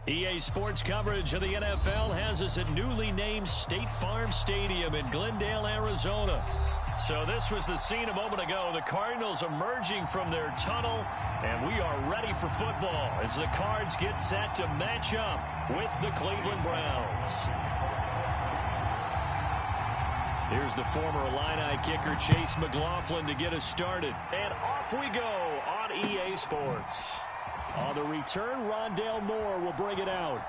EA Sports coverage of the NFL has us at newly named State Farm Stadium in Glendale, Arizona. So this was the scene a moment ago. The Cardinals emerging from their tunnel, and we are ready for football as the Cards get set to match up with the Cleveland Browns. Here's the former Illini kicker Chase McLaughlin to get us started. And off we go on EA Sports. On the return, Rondale Moore will bring it out.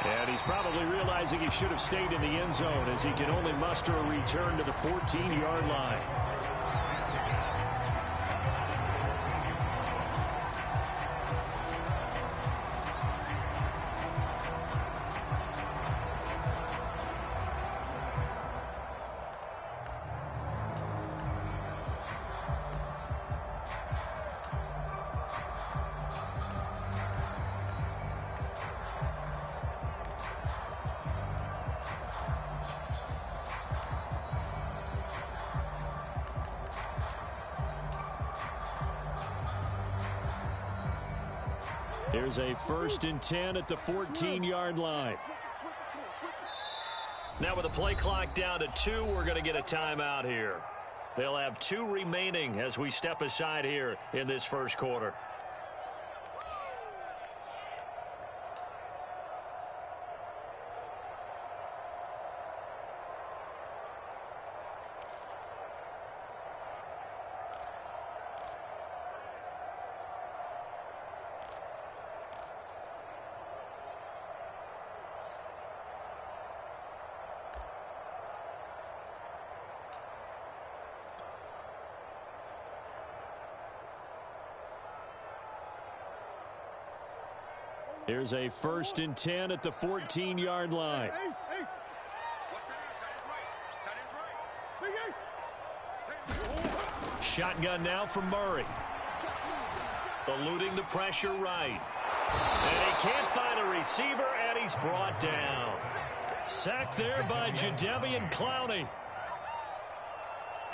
And he's probably realizing he should have stayed in the end zone as he can only muster a return to the 14-yard line. Here's a 1st and 10 at the 14-yard line. Now with the play clock down to 2, we're going to get a timeout here. They'll have 2 remaining as we step aside here in this first quarter. Here's a 1st and 10 at the 14-yard line. Shotgun now from Murray. Eluding the pressure right. And he can't find a receiver, and he's brought down. Sacked there by Jadeveon Clowney.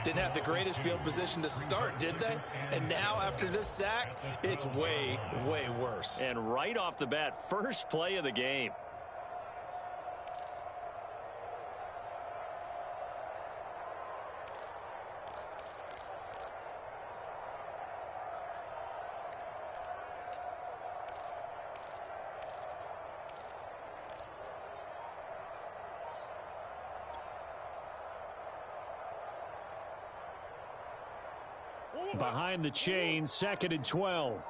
Didn't have the greatest field position to start, did they? And now, after this sack, it's way, way worse. And right off the bat, first play of the game. Behind the chain, 2nd and 12.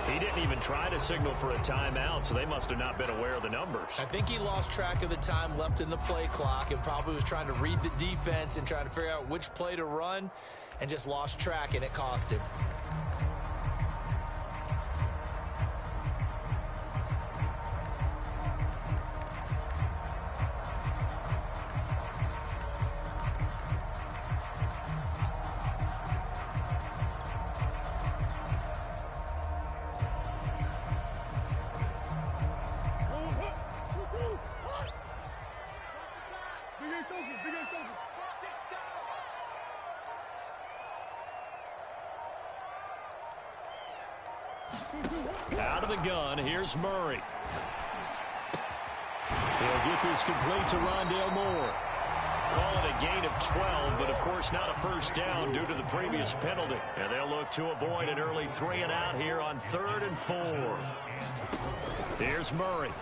He didn't even try to signal for a timeout, so they must have not been aware of the numbers. I think he lost track of the time left in the play clock and probably was trying to read the defense and trying to figure out which play to run and just lost track, and it cost him. Out of the gun, here's Murray. He'll get this complete to Rondale Moore. Call it a gain of 12, but of course not a first down due to the previous penalty. And they'll look to avoid an early 3 and out here on 3rd and 4. Here's Murray.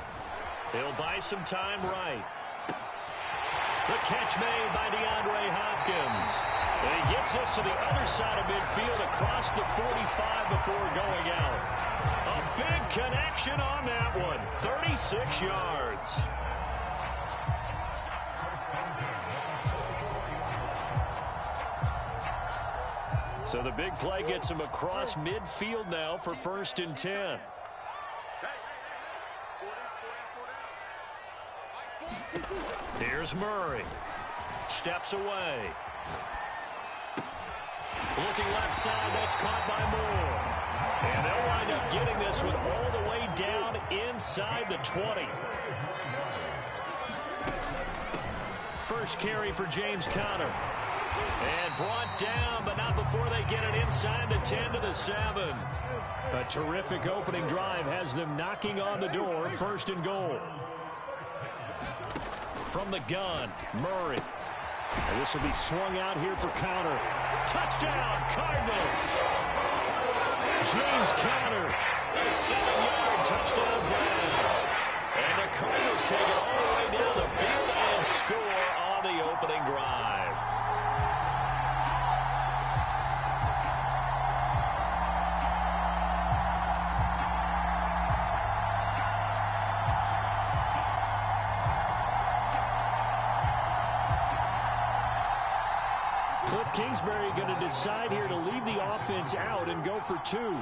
He'll buy some time right. The catch made by DeAndre Hopkins. And he gets us to the other side of midfield across the 45 before going out. A big connection on that one. 36 yards. So the big play gets him across midfield now for 1st and 10. Here's Murray. Steps away. Looking left side, that's caught by Moore. And they'll wind up getting this one all the way down inside the 20. First carry for James Conner. And brought down, but not before they get it inside the 10 to the 7. A terrific opening drive has them knocking on the door, 1st and goal. From the gun, Murray. And this will be swung out here for counter. Touchdown, Cardinals! James Conner, a 7-yard touchdown grab. And the Cardinals take it all the way down the field and score on the opening drive. Cliff Kingsbury going to decide here to leave the offense out and go for 2.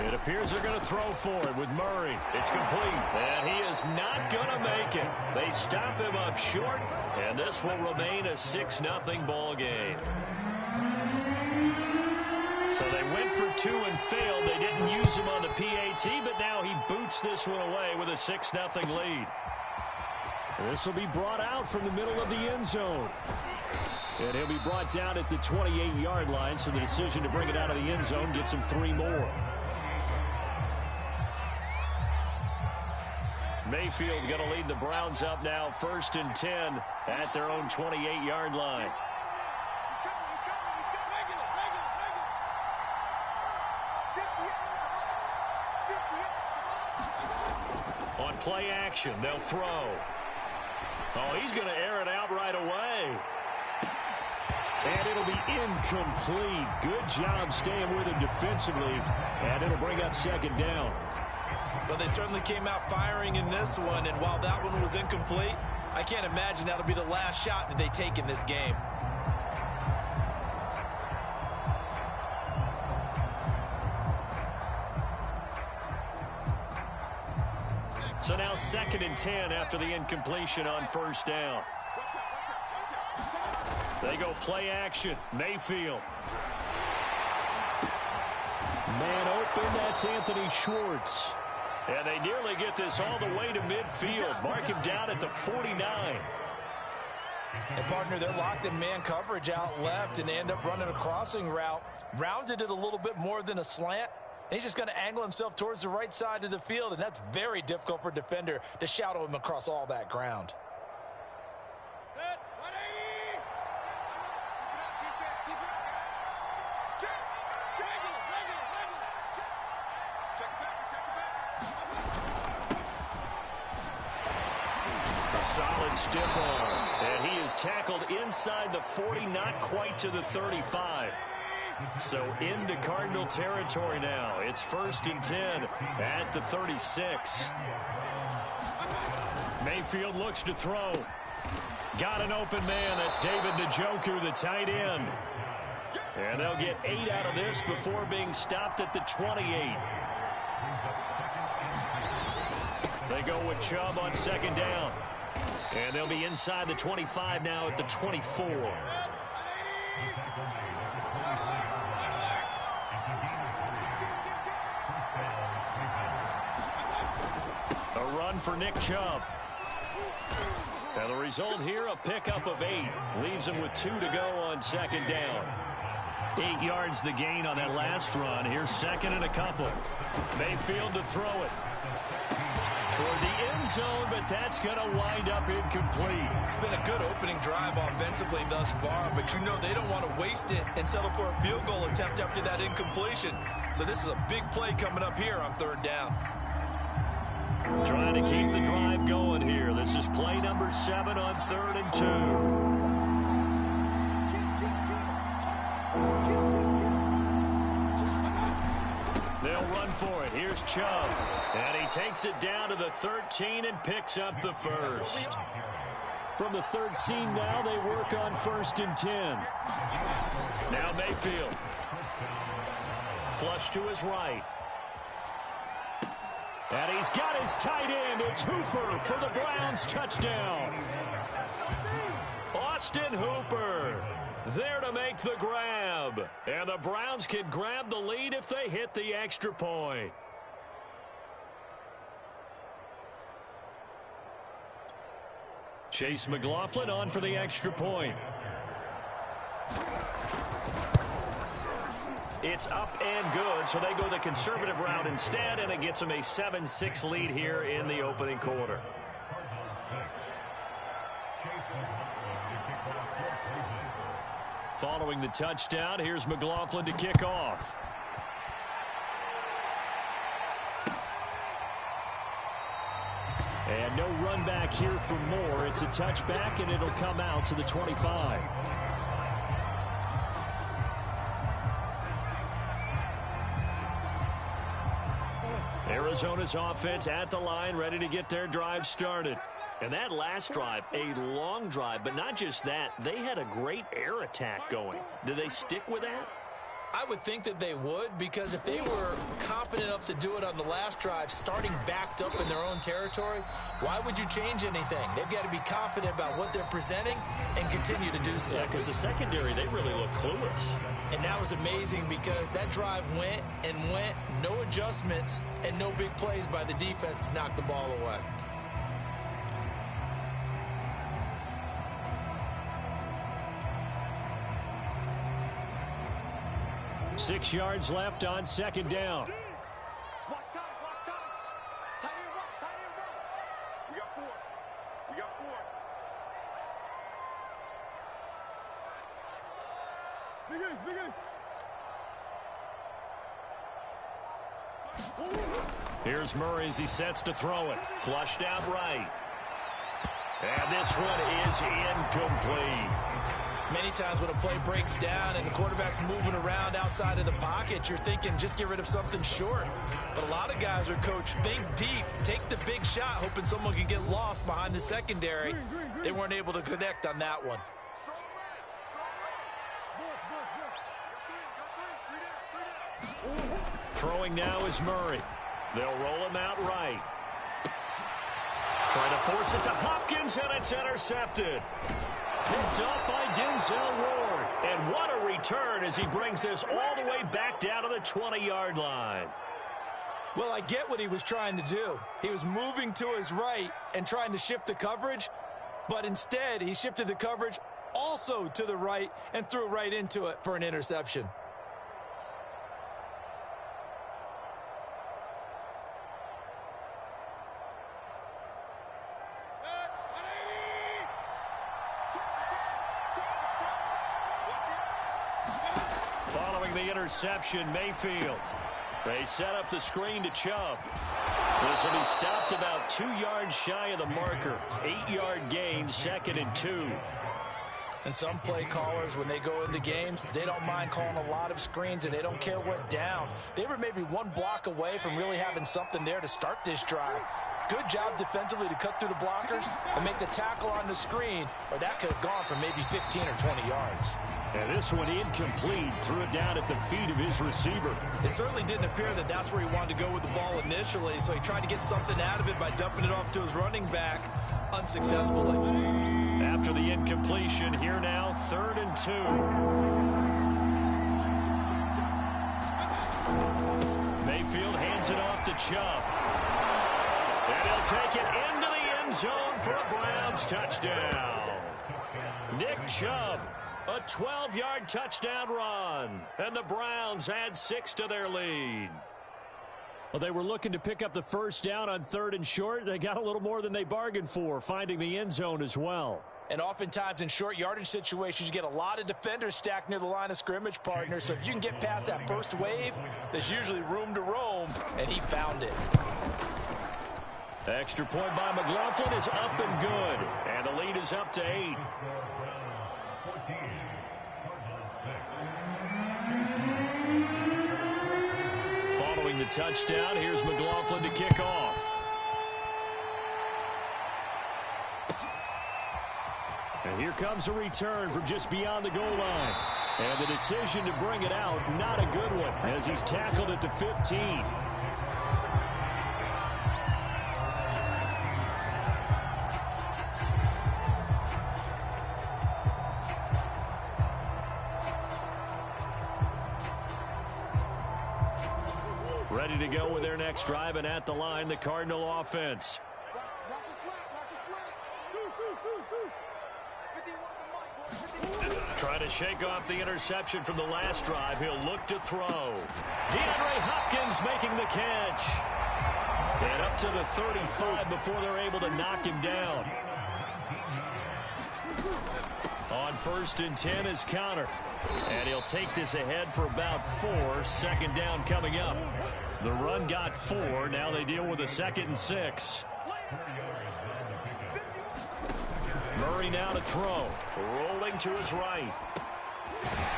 It appears they're going to throw for it with Murray. It's complete, and he is not going to make it. They stop him up short, and this will remain a 6-0 ball game. So they went for 2 and failed. They didn't use him on the PAT, but now he boots this one away with a 6-0 lead. This will be brought out from the middle of the end zone. And he'll be brought down at the 28-yard line, so the decision to bring it out of the end zone gets him 3 more. Mayfield going to lead the Browns up now, 1st and 10 at their own 28-yard line. On play action, they'll throw. Oh, he's going to air it out right away. And it'll be incomplete. Good job staying with him defensively. And it'll bring up 2nd down. Well, they certainly came out firing in this one, and while that one was incomplete, I can't imagine that'll be the last shot that they take in this game. So now 2nd and 10 after the incompletion on 1st down. They go play action. Mayfield. Man open, that's Anthony Schwartz. And they nearly get this all the way to midfield. Mark him down at the 49. And partner, they're locked in man coverage out left, and they end up running a crossing route. Rounded it a little bit more than a slant. And he's just going to angle himself towards the right side of the field, and that's very difficult for a defender to shadow him across all that ground. A solid stiff arm, and he is tackled inside the 40, not quite to the 35. So into Cardinal territory now. It's 1st and 10 at the 36. Mayfield looks to throw. Got an open man. That's David Njoku, the tight end. And they'll get 8 out of this before being stopped at the 28. They go with Chubb on 2nd down. And they'll be inside the 25 now at the 24. A run for Nick Chubb. And the result here, a pickup of 8. Leaves him with 2 to go on 2nd down. 8 yards the gain on that last run. Here's 2nd and a couple. Mayfield to throw it. Toward the end zone, but that's going to wind up incomplete. It's been a good opening drive offensively thus far, but you know they don't want to waste it and settle for a field goal attempt after that incompletion. So this is a big play coming up here on 3rd down. Trying to keep the drive going here. This is play number 7 on 3rd and 2. They'll run for it. Here's Chubb. And he takes it down to the 13 and picks up the 1st. From the 13 now, they work on 1st and 10. Now Mayfield. Flush to his right. And he's got his tight end. It's Hooper for the Browns touchdown. Austin Hooper there to make the grab. And the Browns can grab the lead if they hit the extra point. Chase McLaughlin on for the extra point. It's up and good, so they go the conservative route instead, and it gets them a 7-6 lead here in the opening quarter. Following the touchdown, here's McLaughlin to kick off. And no run back here for Moore. It's a touchback, and it'll come out to the 25. Arizona's offense at the line, ready to get their drive started. And that last drive, a long drive, but not just that. They had a great air attack going. Do they stick with that? I would think that they would, because if they were confident enough to do it on the last drive, starting backed up in their own territory, why would you change anything? They've got to be confident about what they're presenting and continue to do so. Yeah, because the secondary, they really look clueless. And that was amazing because that drive went and went, no adjustments, and no big plays by the defense to knock the ball away. 6 yards left on second down. Watch time. Tight end run. We got four. Big ace. Here's Murray as he sets to throw it. Flushed out right. And this one is incomplete. Many times when a play breaks down and the quarterback's moving around outside of the pocket, you're thinking just get rid of something short. But a lot of guys are coached, think deep, take the big shot, hoping someone can get lost behind the secondary. They weren't able to connect on that one. Throwing now is Murray. They'll roll him out right. Trying to force it to Hopkins, and it's intercepted. Picked up by Denzel Ward. And what a return as he brings this all the way back down to the 20-yard line. Well, I get what he was trying to do. He was moving to his right and trying to shift the coverage, but instead he shifted the coverage also to the right and threw right into it for an interception. Interception, Mayfield. They set up the screen to Chubb. This will be stopped about 2 yards shy of the marker. 8-yard gain, 2nd and 2. And some play callers, when they go into games, they don't mind calling a lot of screens, and they don't care what down. They were maybe one block away from really having something there to start this drive. Good job defensively to cut through the blockers and make the tackle on the screen, or that could have gone for maybe 15 or 20 yards. And this one incomplete. Threw it down at the feet of his receiver. It certainly didn't appear that that's where he wanted to go with the ball initially, so he tried to get something out of it by dumping it off to his running back unsuccessfully. After the incompletion, here now, 3rd and 2. Mayfield hands it off to Chubb. And he'll take it into the end zone for a Browns touchdown. Nick Chubb, a 12-yard touchdown run. And the Browns add 6 to their lead. Well, they were looking to pick up the first down on 3rd and short. They got a little more than they bargained for, finding the end zone as well. And oftentimes in short yardage situations, you get a lot of defenders stacked near the line of scrimmage, partner. So if you can get past that first wave, there's usually room to roam, and he found it. Extra point by McLaughlin is up and good. And the lead is up to 8. Following the touchdown, here's McLaughlin to kick off. And here comes a return from just beyond the goal line. And the decision to bring it out, not a good one, as he's tackled at the 15. Ready to go with their next drive, and at the line, the Cardinal offense. Watch the slant. Trying to shake off the interception from the last drive. He'll look to throw. DeAndre Hopkins making the catch. And up to the 35 before they're able to knock him down. On 1st and 10 is Connor. And he'll take this ahead for about 4. 2nd down coming up. The run got 4. Now they deal with a 2nd and 6. Murray now to throw. Rolling to his right.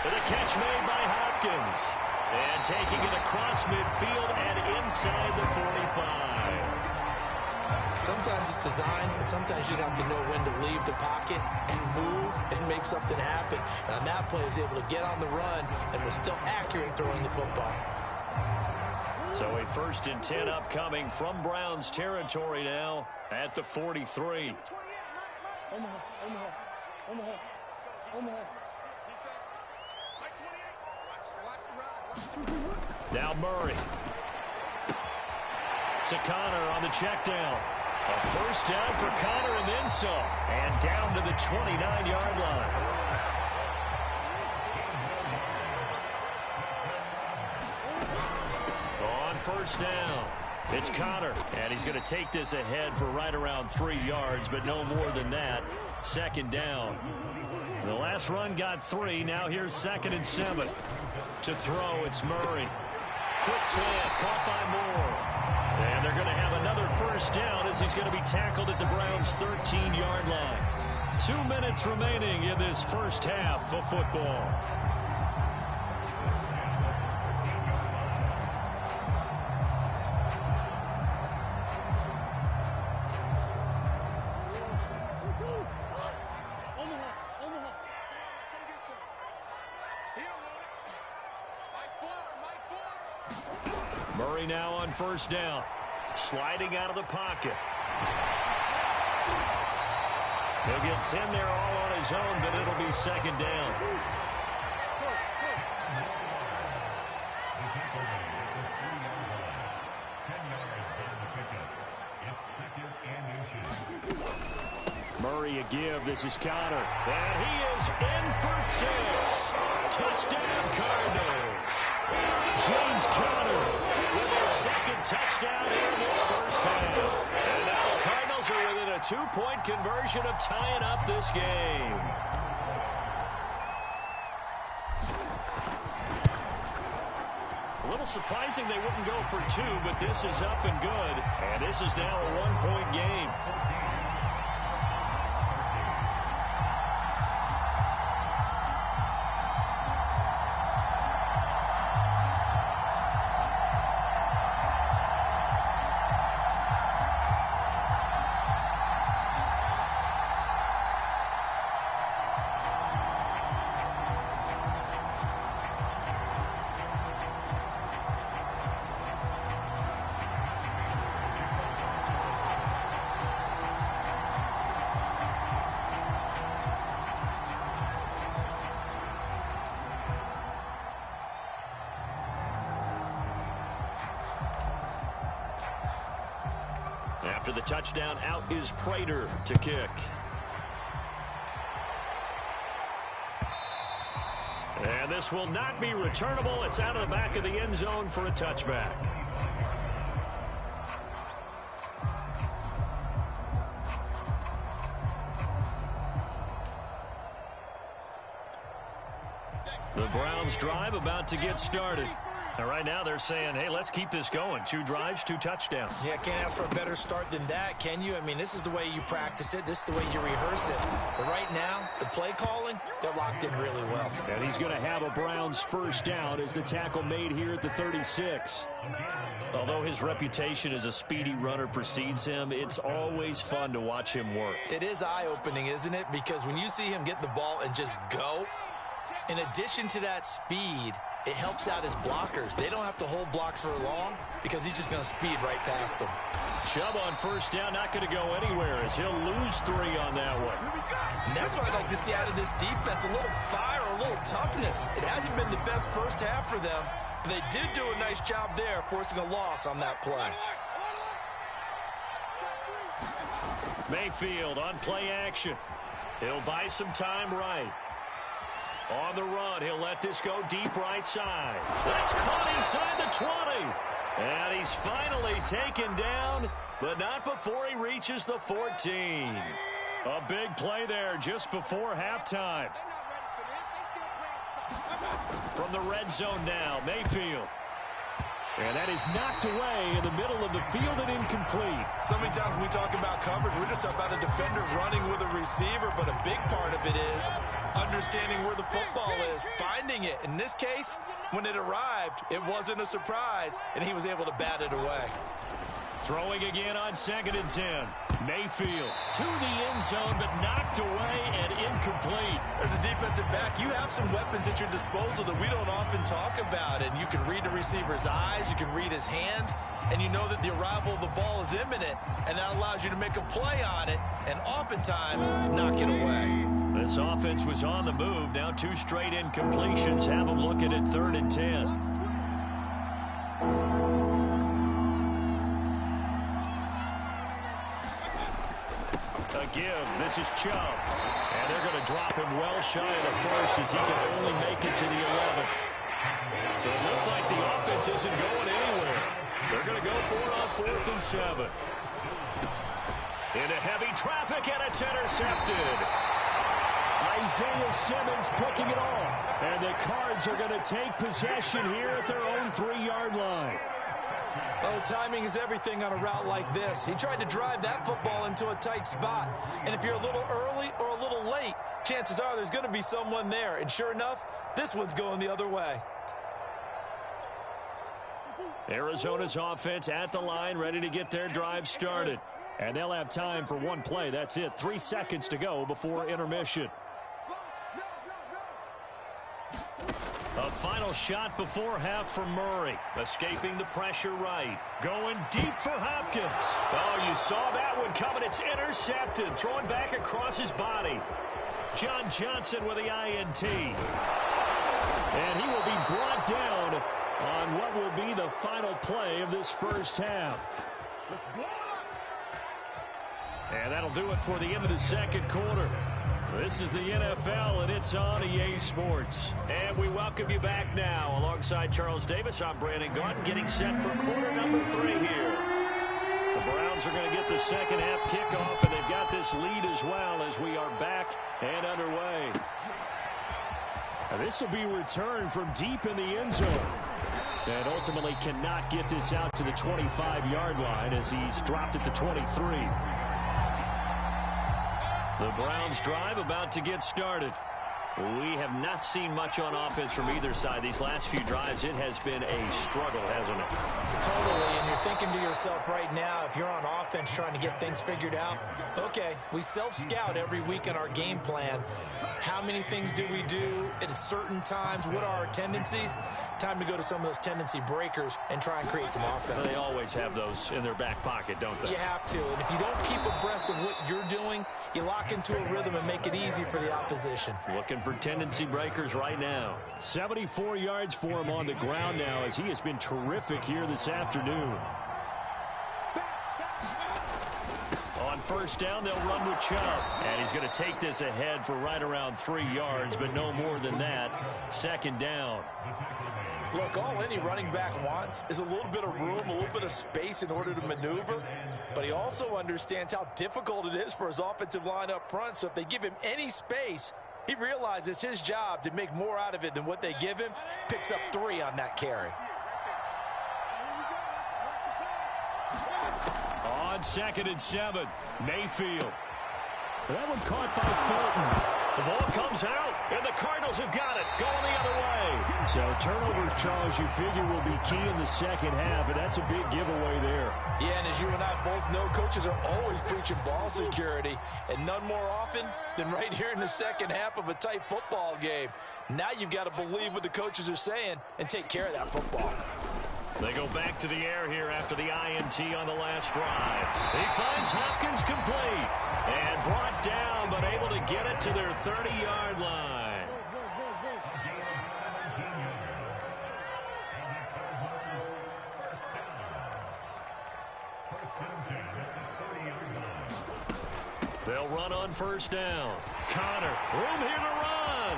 And a catch made by Hopkins. And taking it across midfield and inside the 45. Sometimes it's design, and sometimes you just have to know when to leave the pocket and move and make something happen. And on that play, he was able to get on the run and was still accurate throwing the football. So a 1st and 10 upcoming from Browns territory now at the 43. Now Murray. To Connor on the check down. A 1st down for Connor and then some. And down to the 29-yard line. On 1st down. It's Connor, and he's going to take this ahead for right around 3 yards, but no more than that. 2nd down. The last run got 3. Now here's 2nd and 7. To throw, it's Murray. Quick slant, caught by Moore. And they're going to have another 1st down as he's going to be tackled at the Browns' 13-yard line. 2 minutes remaining in this first half of football. Murray now on 1st down. Sliding out of the pocket. He'll get 10 there all on his own, but it'll be 2nd down. Murray a give. This is Connor. And he is in for 6. Touchdown Cardinals. James Conner with his 2nd touchdown here in this first half. And now the Cardinals are within a 2-point conversion of tying up this game. A little surprising they wouldn't go for 2, but this is up and good. And this is now a 1-point game. After the touchdown, out is Prater to kick. And this will not be returnable. It's out of the back of the end zone for a touchback. The Browns drive about to get started. And right now they're saying, hey, let's keep this going. 2 drives, 2 touchdowns. Yeah, can't ask for a better start than that, can you? I mean, this is the way you practice it. This is the way you rehearse it. But right now, the play calling, they're locked in really well. And he's going to have a Browns 1st down as the tackle made here at the 36. Although his reputation as a speedy runner precedes him, it's always fun to watch him work. It is eye-opening, isn't it? Because when you see him get the ball and just go, in addition to that speed, it helps out his blockers. They don't have to hold blocks for long because he's just going to speed right past them. Chubb on 1st down, not going to go anywhere as he'll lose 3 on that one. And that's what I'd like to see out of this defense, a little fire, a little toughness. It hasn't been the best first half for them, but they did do a nice job there forcing a loss on that play. Mayfield on play action. He'll buy some time right. On the run, he'll let this go deep right side. That's caught inside the 20. And he's finally taken down, but not before he reaches the 14. A big play there just before halftime. From the red zone now, Mayfield. And that is knocked away in the middle of the field and incomplete. So many times when we talk about coverage, we're just about a defender running with a receiver, but a big part of it is understanding where the football is, finding it. In this case, when it arrived, it wasn't a surprise, and he was able to bat it away. Throwing again on 2nd and 10. Mayfield to the end zone, but knocked away and incomplete. As a defensive back, you have some weapons at your disposal that we don't often talk about. And you can read the receiver's eyes, you can read his hands, and you know that the arrival of the ball is imminent, and that allows you to make a play on it and oftentimes knock it away. This offense was on the move. Now 2 straight incompletions have them looking at 3rd and 10. A give. This is Chubb. And they're going to drop him well shy of the first as he can only make it to the 11. So it looks like the offense isn't going anywhere. They're going to go for it on 4th and 7. Into heavy traffic, and it's intercepted. Isaiah Simmons picking it off. And the Cards are going to take possession here at their own 3-yard line. Oh, timing is everything on a route like this. He tried to drive that football into a tight spot. And if you're a little early or a little late, chances are there's going to be someone there. And sure enough, this one's going the other way. Arizona's offense at the line, ready to get their drive started. And they'll have time for one play. That's it. 3 seconds to go before intermission. A final shot before half from Murray. Escaping the pressure right. Going deep for Hopkins. Oh, you saw that one coming. It's intercepted. Throwing back across his body. John Johnson with the INT. And he will be brought down on what will be the final play of this first half. And that'll do it for the end of the second quarter. This is the NFL, and it's on EA Sports. And we welcome you back now. Alongside Charles Davis, I'm Brandon Gaudin, getting set for quarter number 3 here. The Browns are going to get the second half kickoff, and they've got this lead as well as we are back and underway. And this will be returned from deep in the end zone. And ultimately cannot get this out to the 25-yard line as he's dropped at the 23. The Browns drive about to get started. We have not seen much on offense from either side. These last few drives, it has been a struggle, hasn't it? Totally, and you're thinking to yourself right now, if you're on offense trying to get things figured out, okay, we self-scout every week in our game plan. How many things do we do at certain times? What are our tendencies? Time to go to some of those tendency breakers and try and create some offense. They always have those in their back pocket, don't they? You have to, and if you don't keep abreast of what you're doing, you lock into a rhythm and make it easy for the opposition. Looking for tendency breakers right now. 74 yards for him on the ground now as he has been terrific here this afternoon. On first down, they'll run with Chubb. And he's going to take this ahead for right around 3 yards, but no more than that. Second down. Look, all any running back wants is a little bit of room, a little bit of space in order to maneuver. But he also understands how difficult it is for his offensive line up front. So if they give him any space, he realizes his job to make more out of it than what they give him. Picks up 3 on that carry. On 2nd and 7, Mayfield. That one caught by Fulton. The ball comes out, and the Cardinals have got it, going the other way. So turnovers, Charles, you figure will be key in the second half, and that's a big giveaway there. Yeah, and as you and I both know, coaches are always preaching ball security, and none more often than right here in the second half of a tight football game. Now you've got to believe what the coaches are saying and take care of that football. They go back to the air here after the INT on the last drive. He finds Hopkins complete and brought down, but able to get it to their 30-yard line. run on first down. Connor, room here to run.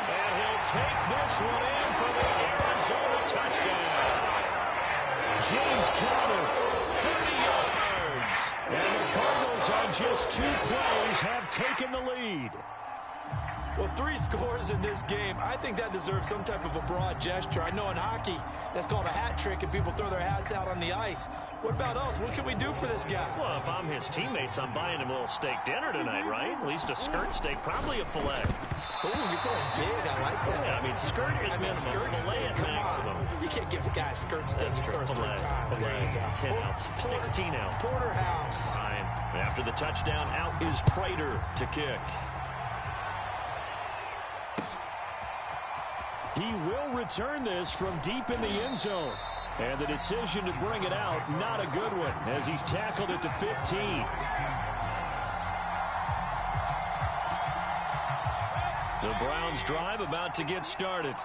And he'll take this one in for the Arizona touchdown. James Conner, 30 yards. And the Cardinals on just 2 plays have taken the lead. Well, 3 scores in this game. I think that deserves some type of a broad gesture. I know in hockey, that's called a hat trick, and people throw their hats out on the ice. What about us? What can we do for this guy? Well, if I'm his teammates, I'm buying him a little steak dinner tonight, right? At least a skirt steak, probably a filet. Oh, you're going big. I like that. Yeah, I mean, skirt at minimum, skirt filet steak, at come maximum. on. You can't give the guy a skirt steak. That's true. Filet. There you go. 10 ounce, 16 ounce. Porterhouse. Fine. After the touchdown, out is Prater to kick. He will return this from deep in the end zone. And the decision to bring it out, not a good one, as he's tackled at the 15. The Browns drive about to get started.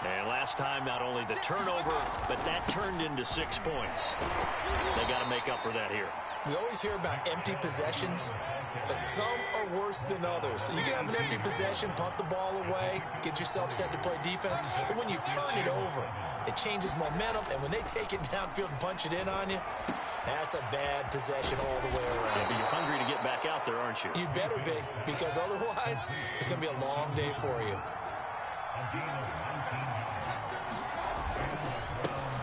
And last time, not only the turnover, but that turned into 6 points. They got to make up for that here. We always hear about empty possessions, but some are worse than others. You can have an empty possession, punt the ball away, get yourself set to play defense, but when you turn it over, it changes momentum, and when they take it downfield and punch it in on you, that's a bad possession all the way around. Yeah, but you're hungry to get back out there, aren't you? You better be, because otherwise, it's going to be a long day for you.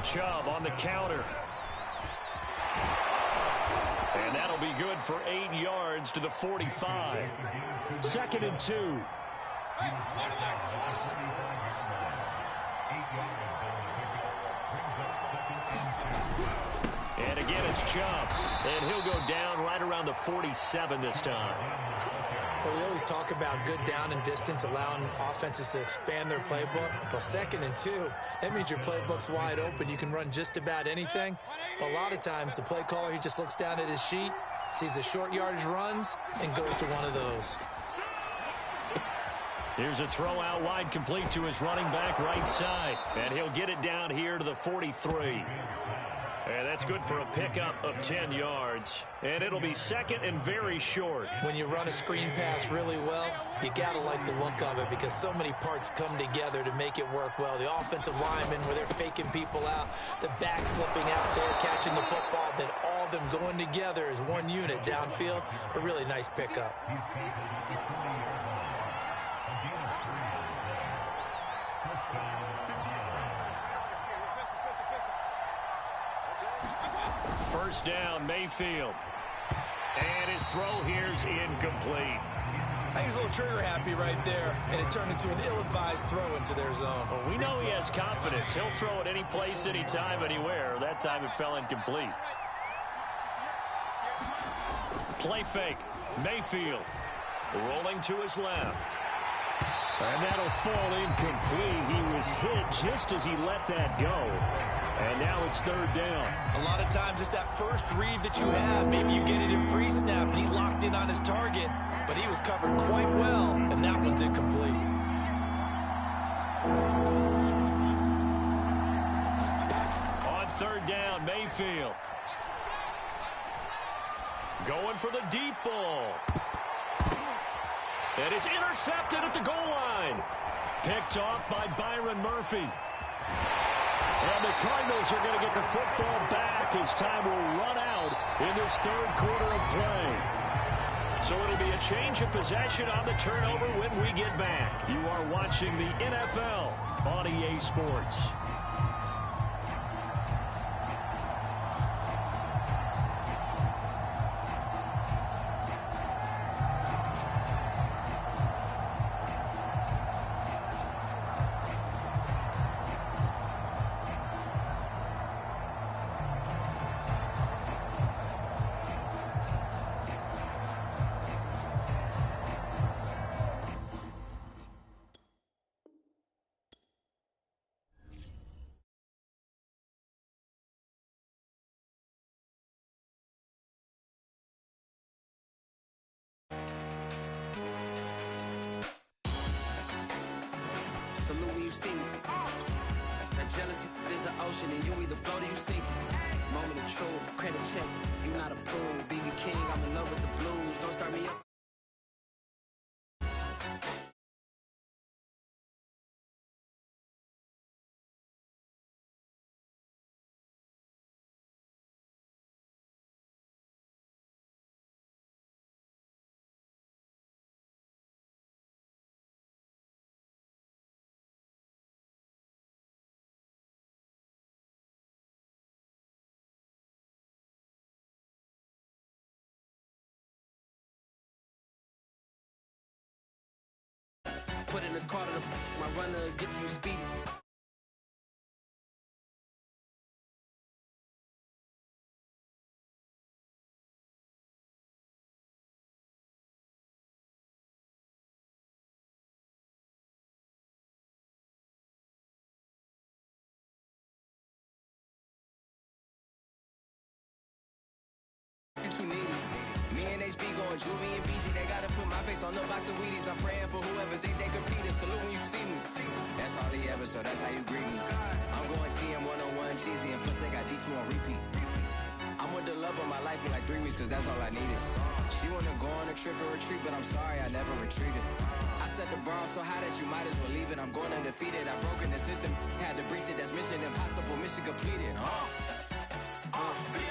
Chubb on the counter. And that'll be good for 8 yards to the 45. 2nd and 2. And again, it's Chubb. And he'll go down right around the 47 this time. Well, we always talk about good down and distance, allowing offenses to expand their playbook. Well, 2nd and 2, that means your playbook's wide open. You can run just about anything. But a lot of times, the play caller, he just looks down at his sheet, sees the short yardage runs, and goes to one of those. Here's a throw out wide, complete to his running back right side. And he'll get it down here to the 43. And that's good for a pickup of 10 yards. And it'll be 2nd and very short. When you run a screen pass really well, you got to like the look of it because so many parts come together to make it work well. The offensive linemen, where they're faking people out, the back slipping out there, catching the football, then all of them going together as one unit downfield. A really nice pickup. First down, Mayfield. And his throw here's incomplete. I think he's a little trigger happy right there, and it turned into an ill-advised throw into their zone. Well, we know he has confidence. He'll throw it any place, anytime, anywhere. That time it fell incomplete. Play fake. Mayfield rolling to his left. And that'll fall incomplete. He was hit just as he let that go. And now it's 3rd down. A lot of times it's that first read that you have. Maybe you get it in pre-snap, and he locked in on his target, but he was covered quite well, and that one's incomplete. On 3rd down, Mayfield. Going for the deep ball. And it's intercepted at the goal line. Picked off by Byron Murphy. And the Cardinals are going to get the football back as time will run out in this 3rd quarter of play. So it'll be a change of possession on the turnover when we get back. You are watching the NFL on EA Sports. Salute when you see me. Jealousy is an ocean, and you either float or you sink. Moment of truth, credit check, you not approved. BB King, I'm in love with the blues. Don't start me up. Put in the car to my runner gets you speedy. You too needy. Me and HB going Juvie and BG. They gotta put my face on the box of Wheaties. I'm praying for whoever think they compete. Salute when you see me. That's all he ever, so that's how you greet me. I'm going TM 101 cheesy, and plus they got D2 on repeat. I'm with the love of my life in like 3 weeks, cause that's all I needed. She wanna go on a trip and retreat, but I'm sorry, I never retreated. I set the bar so high that you might as well leave it. I'm going undefeated. I broken the system, had to breach it. That's mission impossible, mission completed.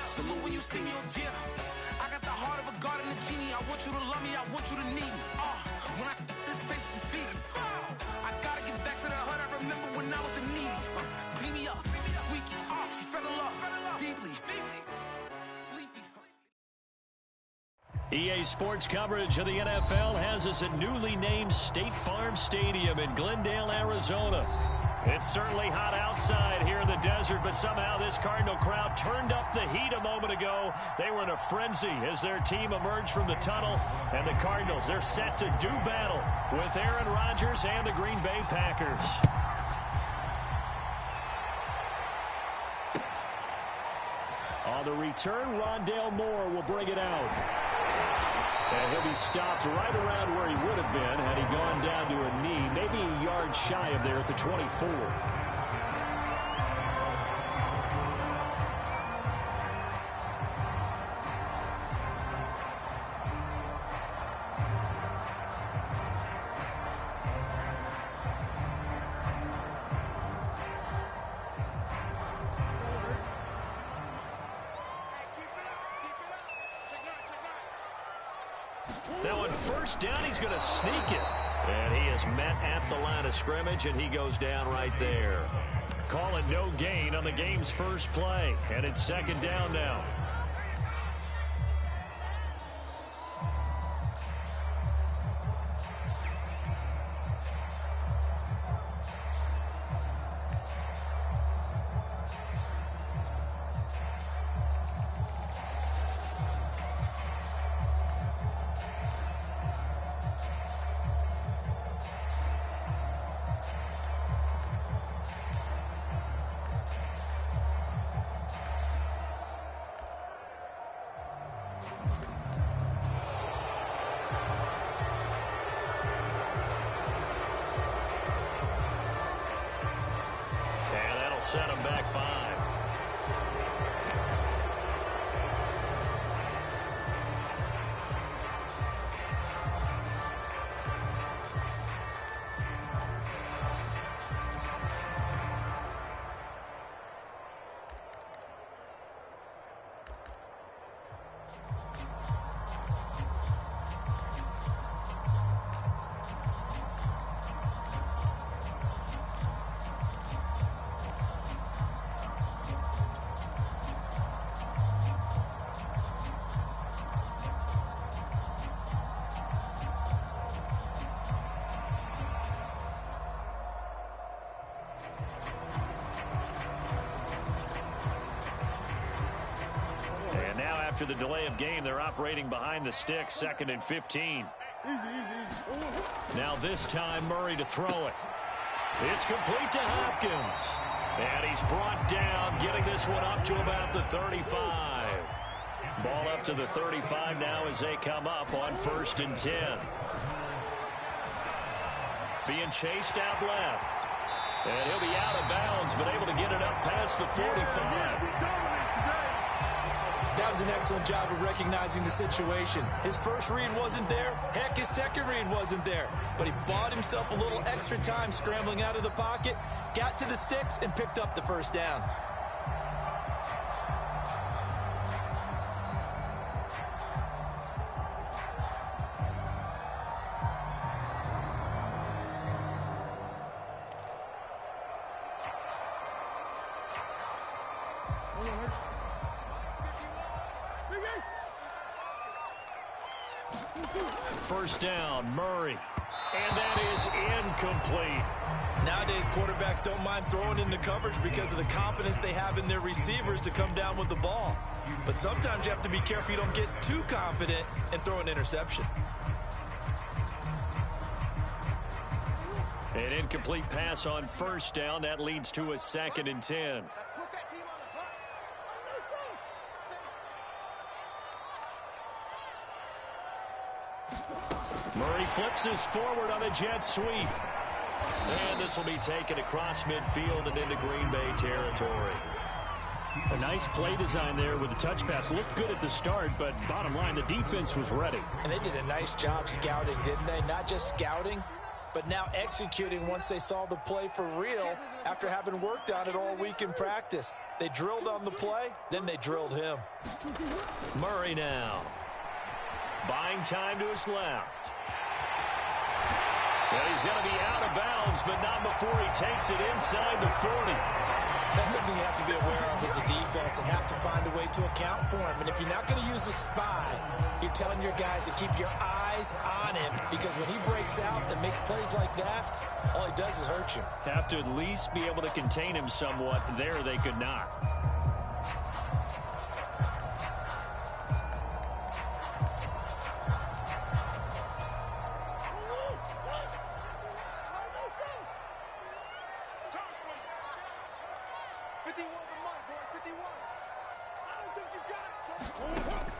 Salute when you see me. Yeah. I got the heart of a god and a genie. I want you to love me, I want you to need me. When I this face is Fiji. I gotta get back to the hood. I remember when I was the needy. Clean me up, squeaky. She fell in love deeply. Sleepy. EA Sports coverage of the NFL has us at newly named State Farm Stadium in Glendale, Arizona. It's certainly hot outside here in the desert, but somehow this Cardinal crowd turned up the heat a moment ago. They were in a frenzy as their team emerged from the tunnel, and the Cardinals, they're set to do battle with Aaron Rodgers and the Green Bay Packers. On the return, Rondale Moore will bring it out. And he'll be stopped right around where he would have been had he gone down to a knee, maybe a yard shy of there at the 24. Now on first down, he's going to sneak it. And he is met at the line of scrimmage, and he goes down right there. Call it no gain on the game's first play. And it's second down now. Set him back 5. After the delay of game, they're operating behind the sticks, 2nd and 15. Now this time, Murray to throw it. It's complete to Hopkins. And he's brought down, getting this one up to about the 35. Ball up to the 35 now as they come up on 1st and 10. Being chased out left. And he'll be out of bounds, but able to get it up past the 45. That was an excellent job of recognizing the situation. His first read wasn't there. Heck, his second read wasn't there. But he bought himself a little extra time scrambling out of the pocket, got to the sticks, and picked up the first down. First down, Murray. And that is incomplete. Nowadays, quarterbacks don't mind throwing into coverage because of the confidence they have in their receivers to come down with the ball. But sometimes you have to be careful you don't get too confident and throw an interception. An incomplete pass on first down. That leads to a 2nd and 10. Murray flips this forward on a jet sweep. And this will be taken across midfield and into Green Bay territory. A nice play design there with the touch pass. Looked good at the start, but bottom line, the defense was ready. And they did a nice job scouting, didn't they? Not just scouting, but now executing once they saw the play for real after having worked on it all week in practice. They drilled on the play, then they drilled him. Murray now. Buying time to his left. And he's going to be out of bounds, but not before he takes it inside the 40. That's something you have to be aware of as a defense and have to find a way to account for him. And if you're not going to use a spy, you're telling your guys to keep your eyes on him, because when he breaks out and makes plays like that, all he does is hurt you. Have to at least be able to contain him somewhat. There they could not.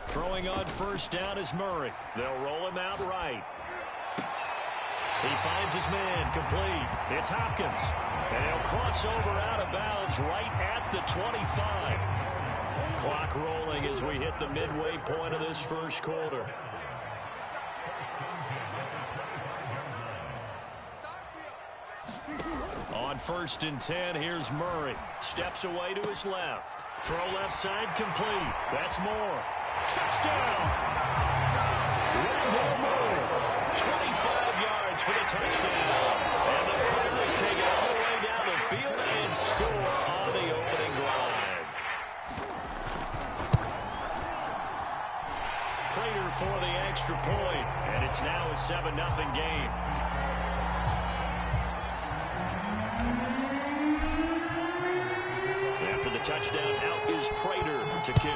Throwing on first down is Murray. They'll roll him out right. He finds his man complete. It's Hopkins. And he'll cross over out of bounds right at the 25. Clock rolling as we hit the midway point of this first quarter. On 1st and 10, here's Murray. Steps away to his left. Throw left side complete. That's Moore. Touchdown! Rondale Moore. 25 yards for the touchdown. And the Cardinals take it all the way down the field and score on the opening drive. Prater for the extra point. And it's now a 7-0 game. After the touchdown, out is Prater to kick.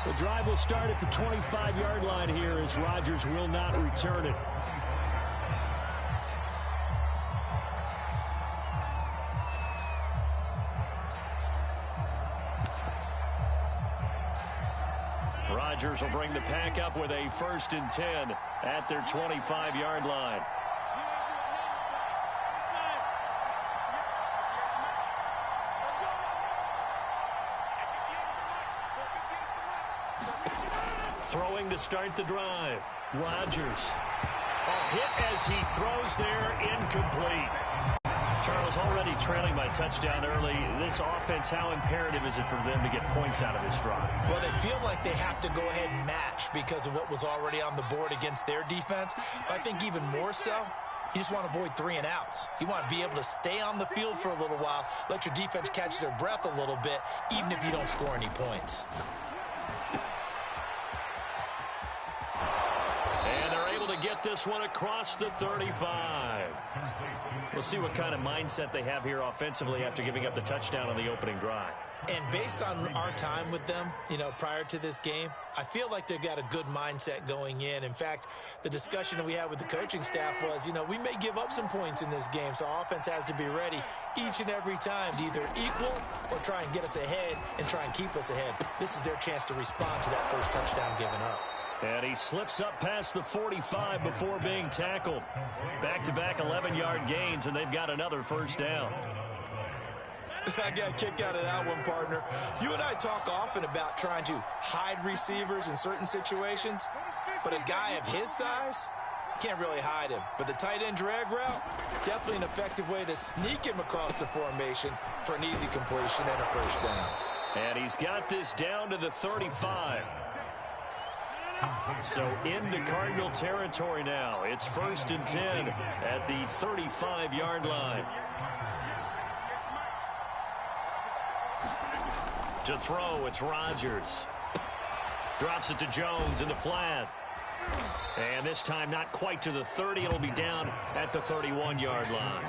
The drive will start at the 25-yard line here as Rodgers will not return it. Rodgers will bring the pack up with a 1st and 10 at their 25-yard line. Throwing to start the drive. Rodgers. A hit as he throws there, incomplete. Charles, already trailing by touchdown early. This offense, how imperative is it for them to get points out of this drive? Well, they feel like they have to go ahead and match because of what was already on the board against their defense. But I think even more so, you just want to avoid 3 and outs. You want to be able to stay on the field for a little while, let your defense catch their breath a little bit, even if you don't score any points. And they're able to get this one across the 35. We'll see what kind of mindset they have here offensively after giving up the touchdown on the opening drive. And based on our time with them, prior to this game, I feel like they've got a good mindset going in. In fact, the discussion that we had with the coaching staff was, we may give up some points in this game, so our offense has to be ready each and every time to either equal or try and get us ahead and try and keep us ahead. This is their chance to respond to that first touchdown given up. And he slips up past the 45 before being tackled. Back-to-back 11-yard gains, and they've got another first down. I got a kick out of that one, partner. You and I talk often about trying to hide receivers in certain situations, but a guy of his size, can't really hide him. But the tight end drag route, definitely an effective way to sneak him across the formation for an easy completion and a first down. And he's got this down to the 35. So into Cardinal territory now. It's 1st and 10 at the 35-yard line. To throw, it's Rodgers. Drops it to Jones in the flat. And this time not quite to the 30. It'll be down at the 31-yard line.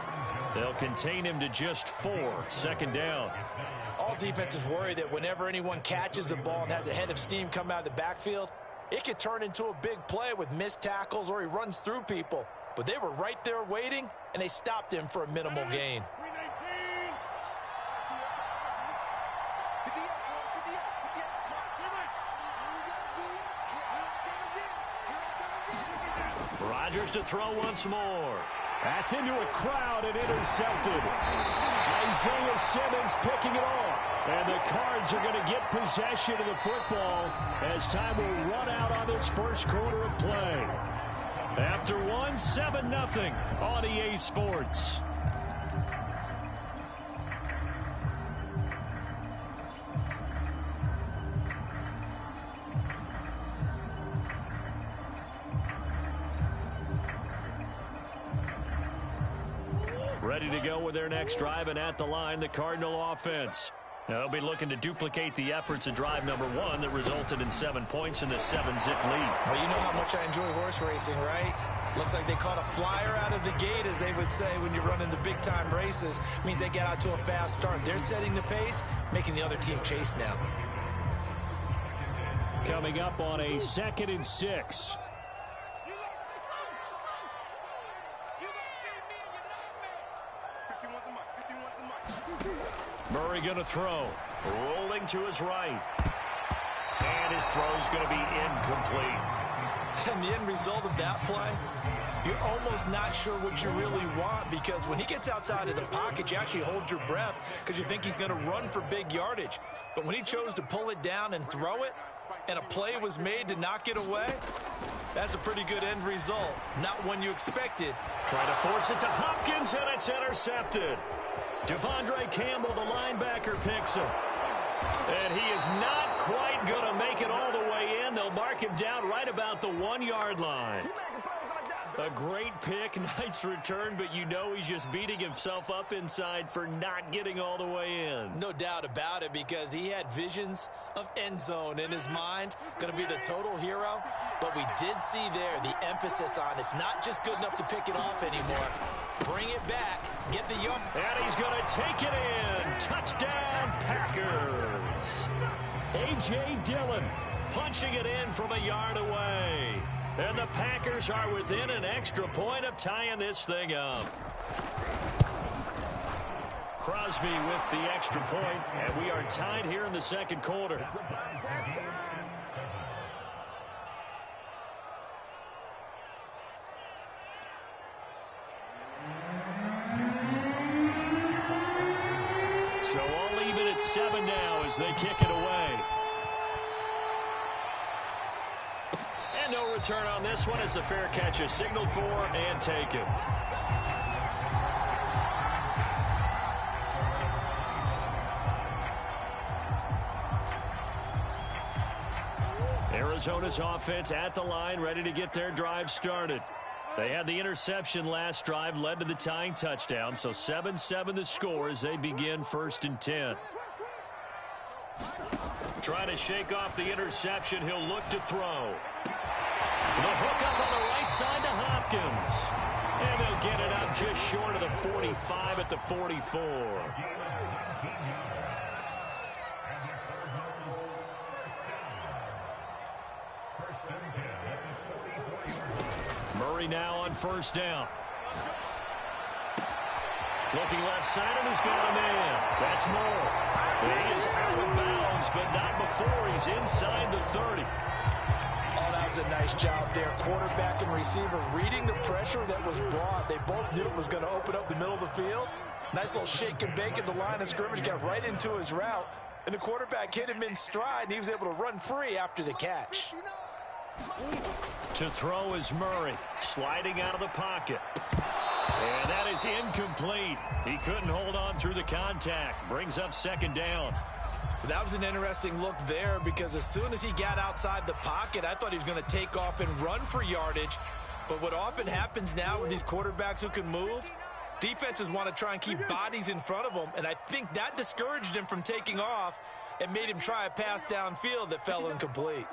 They'll contain him to just 4. 2nd down. All defenses worry that whenever anyone catches the ball and has a head of steam come out of the backfield, it could turn into a big play with missed tackles or he runs through people. But they were right there waiting, and they stopped him for a minimal gain. Rodgers to throw once more. That's into a crowd and intercepted. Isaiah Simmons picking it off. And the Cards are going to get possession of the football as time will run out on this first quarter of play. After one, 7-0 on EA Sports. Ready to go with their next drive, and at the line, the Cardinal offense. Now, they'll be looking to duplicate the efforts of drive number 1 that resulted in 7 points in the 7-zip lead. Well, you know how much I enjoy horse racing, right? Looks like they caught a flyer out of the gate, as they would say when you're running the big-time races. Means they get out to a fast start. They're setting the pace, making the other team chase now. Coming up on a 2nd and 6. Murray going to throw. Rolling to his right. And his throw's going to be incomplete. And the end result of that play, you're almost not sure what you really want, because when he gets outside of the pocket, you actually hold your breath because you think he's going to run for big yardage. But when he chose to pull it down and throw it, and a play was made to knock it away, that's a pretty good end result. Not one you expected. Trying to force it to Hopkins, and it's intercepted. Devondre Campbell, the linebacker, picks him. And he is not quite going to make it all the way in. They'll mark him down right about the 1-yard line. A great pick, nice return, but you know he's just beating himself up inside for not getting all the way in. No doubt about it, because he had visions of end zone in his mind. Going to be the total hero. But we did see there the emphasis on it's not just good enough to pick it off anymore. Bring it back. Get the yard. And he's going to take it in. Touchdown, Packers. A.J. Dillon punching it in from a yard away. And the Packers are within an extra point of tying this thing up. Crosby with the extra point, and we are tied here in the 2nd quarter. So all even at 7 now as they kick it away. And no return on this one as the fair catch is signaled for and taken. Arizona's offense at the line, ready to get their drive started. They had the interception last drive, led to the tying touchdown, so 7-7 the score as they begin 1st and 10. Trying to shake off the interception, he'll look to throw. The hook up on the right side to Hopkins. And they'll get it up just short of the 45 at the 44. Murray now on 1st down. Looking left side, and he's got a man. That's Moore. He is out of bounds, but not before he's inside the 30. Oh, that was a nice job there. Quarterback and receiver reading the pressure that was brought. They both knew it was going to open up the middle of the field. Nice little shake and bake at the line of scrimmage. Got right into his route. And the quarterback hit him in stride, and he was able to run free after the catch. To throw is Murray, sliding out of the pocket. And that is incomplete. He couldn't hold on through the contact. Brings up second down. That was an interesting look there because as soon as he got outside the pocket, I thought he was going to take off and run for yardage. But what often happens now with these quarterbacks who can move, defenses want to try and keep bodies in front of them, and I think that discouraged him from taking off and made him try a pass downfield that fell incomplete.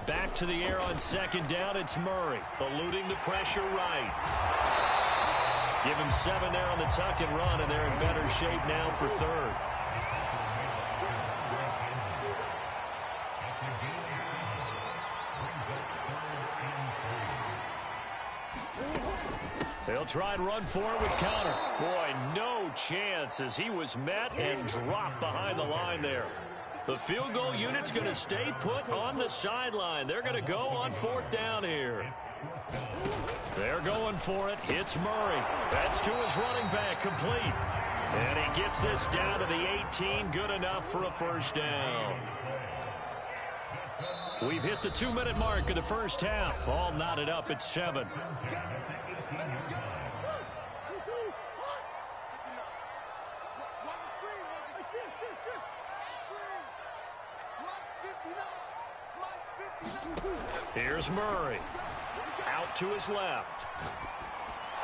Back to the air on second down, it's Murray, eluding the pressure right. Give him 7 there on the tuck and run, and they're in better shape now for third. They'll try and run for it with Connor. Boy, no chance as he was met and dropped behind the line there. The field goal unit's going to stay put on the sideline. They're going to go on 4th down here. They're going for it. Hits Murray. That's to his running back, complete. And he gets this down to the 18, good enough for a first down. We've hit the 2-minute mark of the first half. All knotted up at 7. Here's Murray. Out to his left.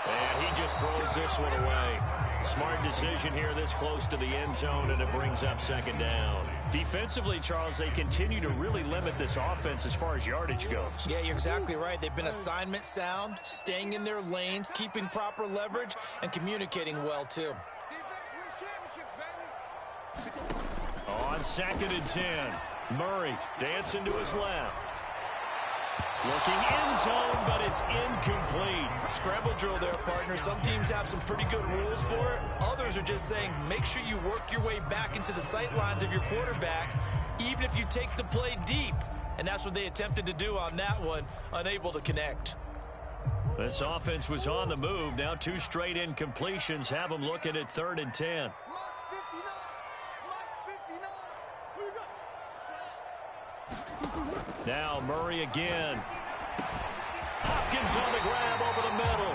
And he just throws this one away. Smart decision here this close to the end zone, and it brings up second down. Defensively, Charles, they continue to really limit this offense as far as yardage goes. Yeah, you're exactly right. They've been assignment sound, staying in their lanes, keeping proper leverage, and communicating well, too. On 2nd and 10, Murray dancing to his left. Looking end zone, but it's incomplete. Scramble drill there, partner. Some teams have some pretty good rules for it. Others are just saying make sure you work your way back into the sight lines of your quarterback, even if you take the play deep. And that's what they attempted to do on that one, unable to connect. This offense was on the move. Now 2 straight incompletions have them looking at 3rd and 10. Now Murray again. Hopkins on the grab over the middle.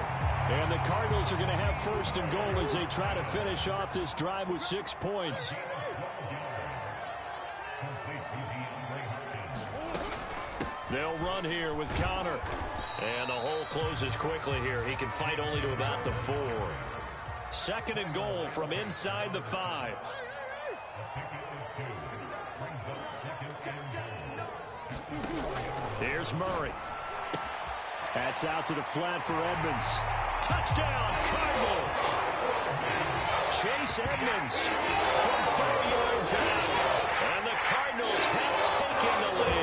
And the Cardinals are going to have 1st and goal as they try to finish off this drive with 6 points. They'll run here with Connor. And the hole closes quickly here. He can fight only to about the 4. 2nd and goal from inside the 5. Here's Murray. That's out to the flat for Edmonds. Touchdown, Cardinals. Chase Edmonds from 30 yards out. And the Cardinals have taken the lead.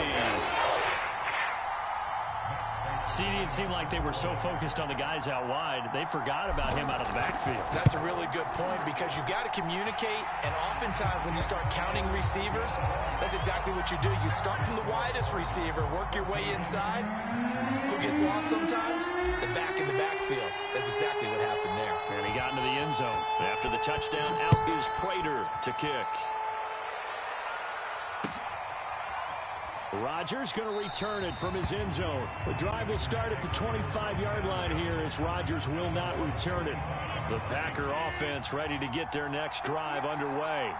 CD, it seemed like they were so focused on the guys out wide, they forgot about him out of the backfield. That's a really good point because you've got to communicate, and oftentimes when you start counting receivers, that's exactly what you do. You start from the widest receiver, work your way inside. Who gets lost sometimes? The back in the backfield. That's exactly what happened there. And he got into the end zone. After the touchdown, out is Prater to kick. Rodgers going to return it from his end zone. The drive will start at the 25-yard line here as Rodgers will not return it. The Packer offense ready to get their next drive underway.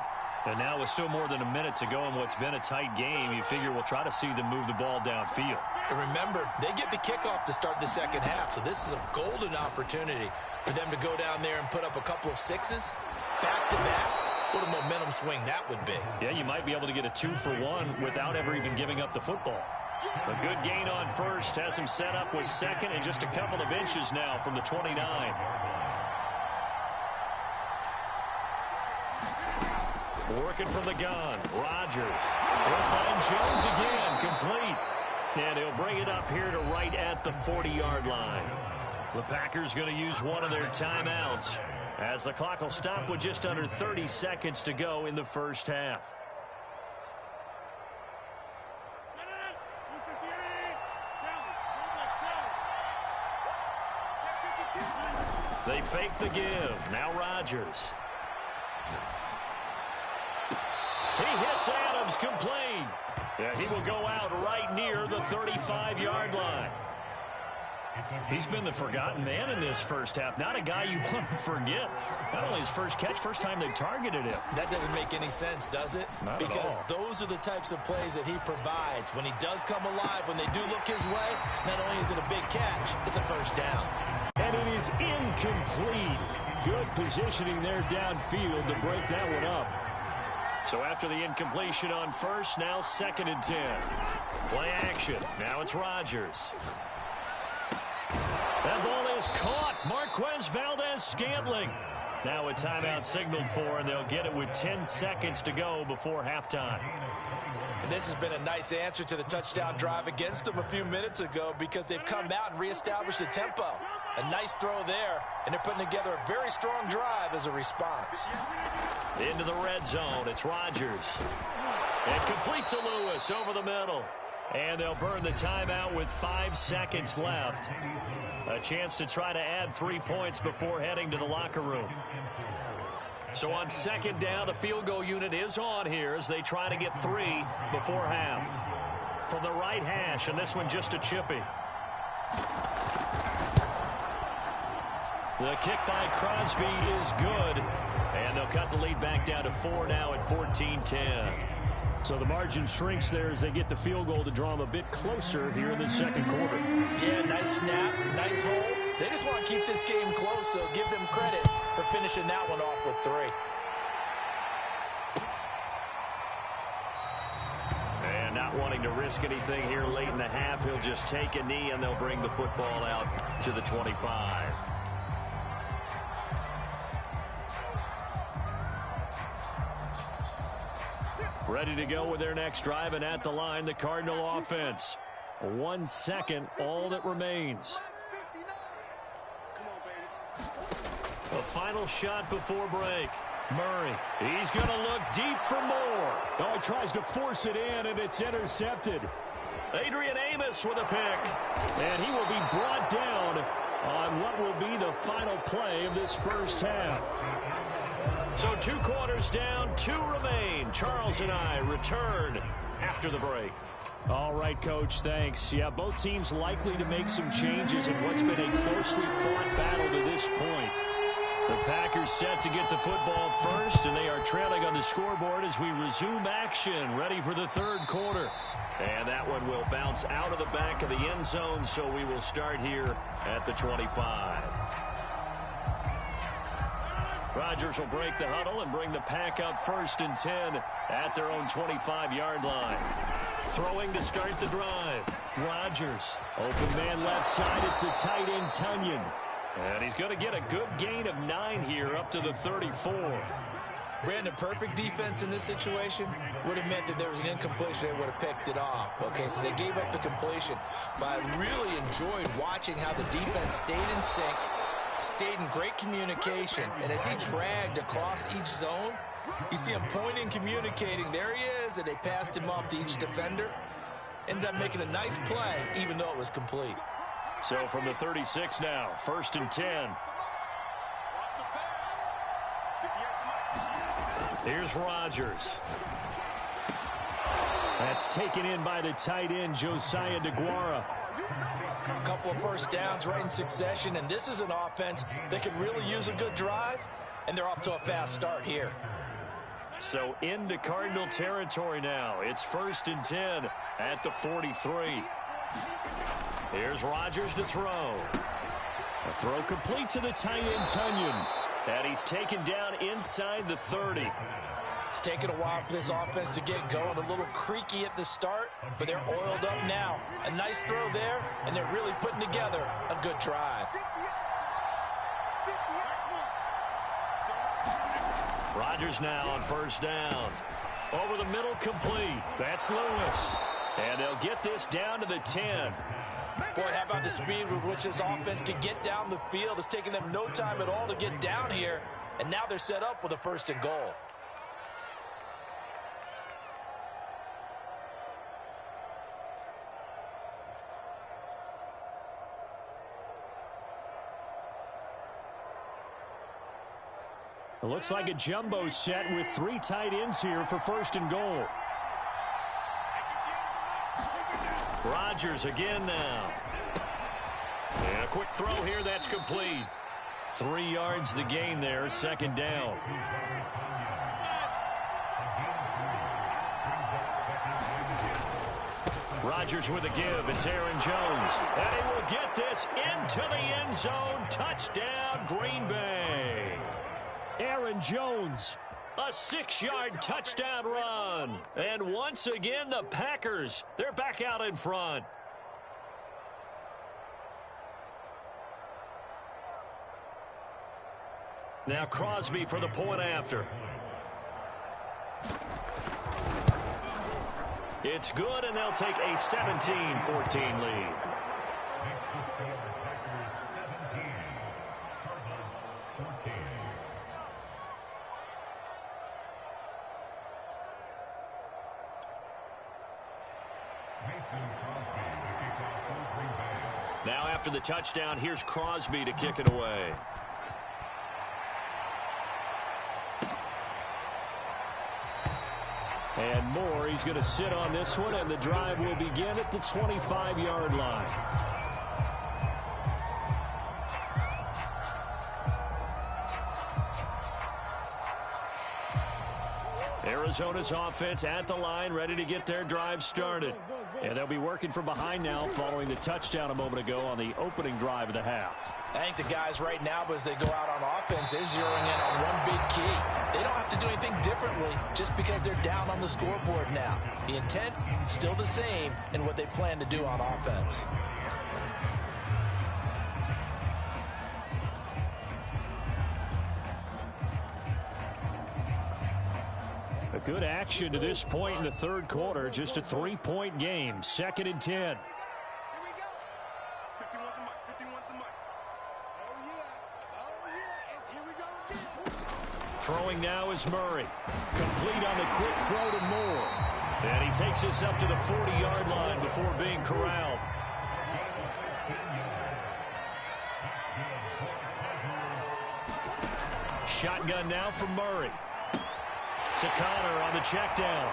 And now with still more than a minute to go in what's been a tight game, you figure we'll try to see them move the ball downfield. And remember, they get the kickoff to start the second half, so this is a golden opportunity for them to go down there and put up a couple of 6s back-to-back. What a momentum swing that would be. Yeah, you might be able to get a 2-for-1 without ever even giving up the football. A good gain on 1st has him set up with 2nd and just a couple of inches now from the 29. Working from the gun, Rodgers. He'll find Jones again, complete. And he'll bring it up here to right at the 40-yard line. The Packers going to use one of their timeouts as the clock will stop with just under 30 seconds to go in the first half. They fake the give. Now Rodgers. He hits Adams complete. Yeah, he will go out right near the 35-yard line. He's been the forgotten man in this first half. Not a guy you want to forget. Not only his first catch, first time they targeted him. That doesn't make any sense, does it? Not because at all. Those are the types of plays that he provides. When he does come alive, when they do look his way, not only is it a big catch, it's a first down. And it is incomplete. Good positioning there downfield to break that one up. So after the incompletion on first, now 2nd and 10. Play action. Now it's Rodgers. That ball is caught. Marquez Valdez-Scantling. Now a timeout signaled for, and they'll get it with 10 seconds to go before halftime. And this has been a nice answer to the touchdown drive against them a few minutes ago because they've come out and reestablished the tempo. A nice throw there, and they're putting together a very strong drive as a response. Into the red zone. It's Rodgers. And complete to Lewis over the middle. And they'll burn the timeout with 5 seconds left. A chance to try to add 3 points before heading to the locker room. So on 2nd down, the field goal unit is on here as they try to get 3 before half. From the right hash, and this one just a chippy. The kick by Crosby is good. And they'll cut the lead back down to 4 now at 14-10. So the margin shrinks there as they get the field goal to draw them a bit closer here in the second quarter. Yeah, nice snap, nice hole. They just want to keep this game close, so give them credit for finishing that one off with 3. And not wanting to risk anything here late in the half, he'll just take a knee and they'll bring the football out to the 25. Ready to go with their next drive, and at the line, the Cardinal offense. 1 second, all that remains. A final shot before break. Murray, he's going to look deep for more. Oh, he tries to force it in, and it's intercepted. Adrian Amos with a pick. And he will be brought down on what will be the final play of this first half. So 2 quarters down, 2 remain. Charles and I return after the break. All right, Coach, thanks. Yeah, both teams likely to make some changes in what's been a closely fought battle to this point. The Packers set to get the football first, and they are trailing on the scoreboard as we resume action, ready for the 3rd quarter. And that one will bounce out of the back of the end zone, so we will start here at the 25. Rodgers will break the huddle and bring the pack up 1st and 10 at their own 25-yard line. Throwing to start the drive. Rodgers. Open man left side. It's the tight end, Tunyon. And he's going to get a good gain of 9 here up to the 34. Brandon, perfect defense in this situation would have meant that there was an incompletion. They would have picked it off. Okay, so they gave up the completion. But I really enjoyed watching how the defense stayed in sync, stayed in great communication, and as he dragged across each zone, you see him pointing, communicating. There he is, and they passed him off to each defender. Ended up making a nice play, even though it was complete. So from the 36 now, 1st and 10. Here's Rodgers. That's taken in by the tight end, Josiah DeGuara. A couple of first downs right in succession, and this is an offense that could really use a good drive, and they're off to a fast start here. So into Cardinal territory now. It's 1st and 10 at the 43. Here's Rodgers to throw. A throw complete to the tight end, Tunyon. And he's taken down inside the 30. It's taken a while for this offense to get going. A little creaky at the start, but they're oiled up now. A nice throw there, and they're really putting together a good drive. Rodgers now on 1st down. Over the middle, complete. That's Lewis. And they'll get this down to the 10. Boy, how about the speed with which this offense can get down the field? It's taken them no time at all to get down here, and now they're set up with a 1st and goal. It looks like a jumbo set with 3 tight ends here for 1st and goal. Rodgers again now. And a quick throw here, that's complete. 3 yards the gain there, 2nd down. Rodgers with a give. It's Aaron Jones. And he will get this into the end zone. Touchdown, Green Bay. Aaron Jones. A 6-yard touchdown run. And once again, the Packers, they're back out in front. Now Crosby for the point after. It's good, and they'll take a 17-14 lead. Now after the touchdown, here's Crosby to kick it away. And Moore, he's going to sit on this one, and the drive will begin at the 25-yard line. Arizona's offense at the line, ready to get their drive started. And they'll be working from behind now following the touchdown a moment ago on the opening drive of the half. I think the guys right now, as they go out on offense, they're zeroing in on one big key. They don't have to do anything differently just because they're down on the scoreboard now. The intent, still the same in what they plan to do on offense. A good action to this point in the 3rd quarter. Just a 3-point game. 2nd and 10. Here we go. 51's the mark. 51's the mark. Oh, yeah. Oh, yeah. And here we go again. Throwing now is Murray. Complete on the quick throw to Moore. And he takes this up to the 40-yard line before being corralled. Shotgun now from Murray. To Connor on the check down.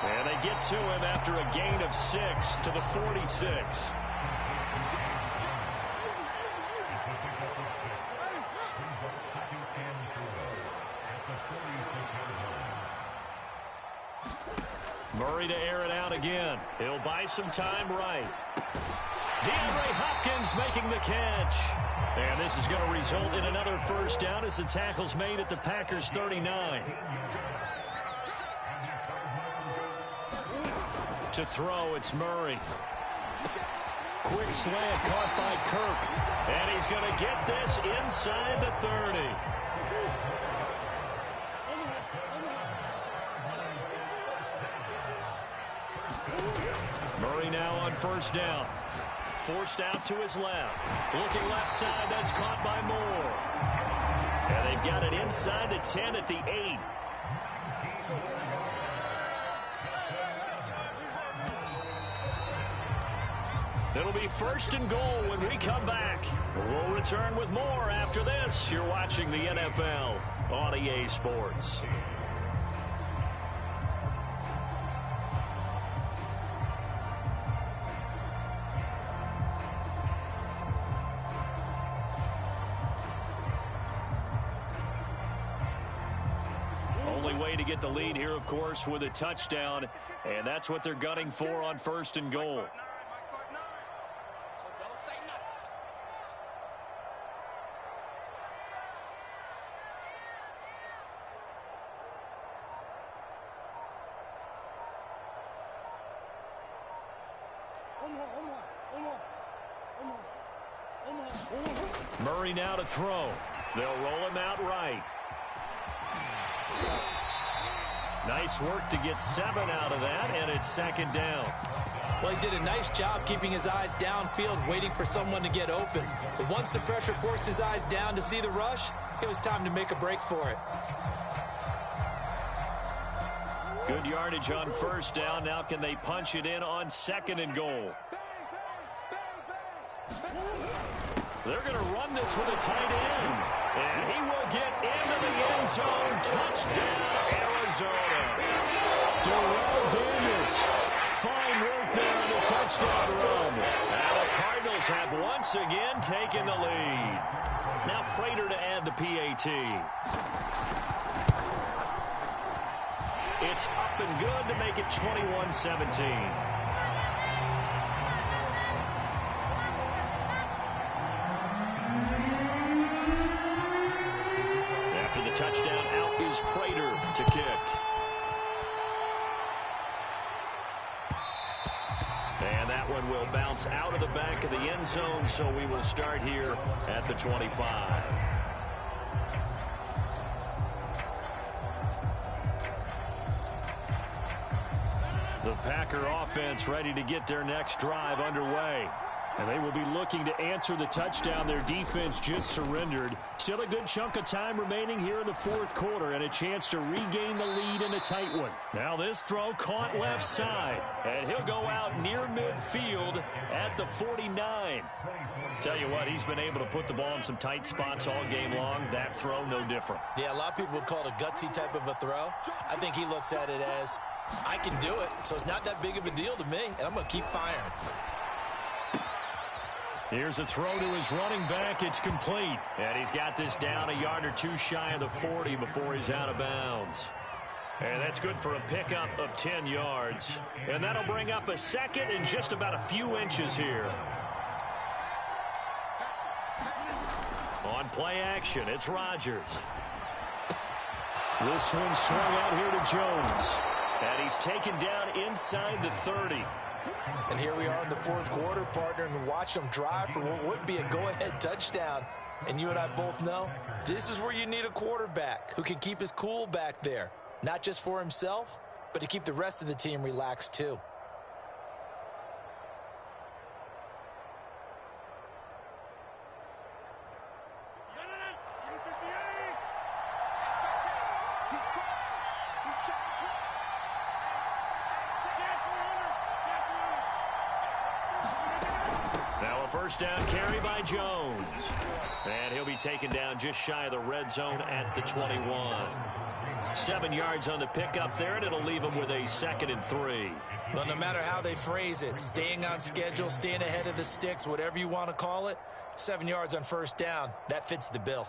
And they get to him after a gain of 6 to the 46. Murray to air it out again. He'll buy some time right. DeAndre Hopkins making the catch. And this is going to result in another 1st down as the tackle's made at the Packers 39. To throw, it's Murray. Quick slant caught by Kirk. And he's going to get this inside the 30. Murray now on 1st down. Forced out to his left. Looking left side, that's caught by Moore. And they've got it inside the 10 at the 8. It'll be 1st and goal when we come back. We'll return with more after this. You're watching the NFL on EA Sports. Only way to get the lead here, of course, with a touchdown, and that's what they're gunning for on 1st and goal. Murray now to throw. They'll roll him out right. Nice work to get 7 out of that, and it's 2nd down. Well, he did a nice job keeping his eyes downfield, waiting for someone to get open. But once the pressure forced his eyes down to see the rush, it was time to make a break for it. Good yardage on 1st down. Now can they punch it in on 2nd and goal? They're going to run this with a tight end. And he will get into the end zone. Touchdown, Arizona. Darrell Daniels. Fine work there on the touchdown run. Now the Cardinals have once again taken the lead. Now Prater to add the PAT. It's up and good to make it 21-17. Touchdown, out is Prater to kick. And that one will bounce out of the back of the end zone, so we will start here at the 25. The Packer offense ready to get their next drive underway. And they will be looking to answer the touchdown their defense just surrendered. Still a good chunk of time remaining here in the fourth quarter and a chance to regain the lead in a tight one. Now this throw caught left side. And he'll go out near midfield at the 49. Tell you what, he's been able to put the ball in some tight spots all game long. That throw, no different. Yeah, a lot of people would call it a gutsy type of a throw. I think he looks at it as, I can do it, so it's not that big of a deal to me, and I'm going to keep firing. Here's a throw to his running back. It's complete. And he's got this down a yard or two shy of the 40 before he's out of bounds. And that's good for a pickup of 10 yards. And that'll bring up a second and just about a few inches here. On play action, it's Rodgers. This one swung out here to Jones. And he's taken down inside the 30. And here we are in the fourth quarter, partner, and watch them drive for what would be a go-ahead touchdown. And you and I both know this is where you need a quarterback who can keep his cool back there. Not just for himself, but to keep the rest of the team relaxed too. First down carry by Jones. And he'll be taken down just shy of the red zone at the 21. 7 yards on the pickup there, and it'll leave him with a 2nd and 3. Well, no matter how they phrase it, staying on schedule, staying ahead of the sticks, whatever you want to call it, 7 yards on first down, that fits the bill.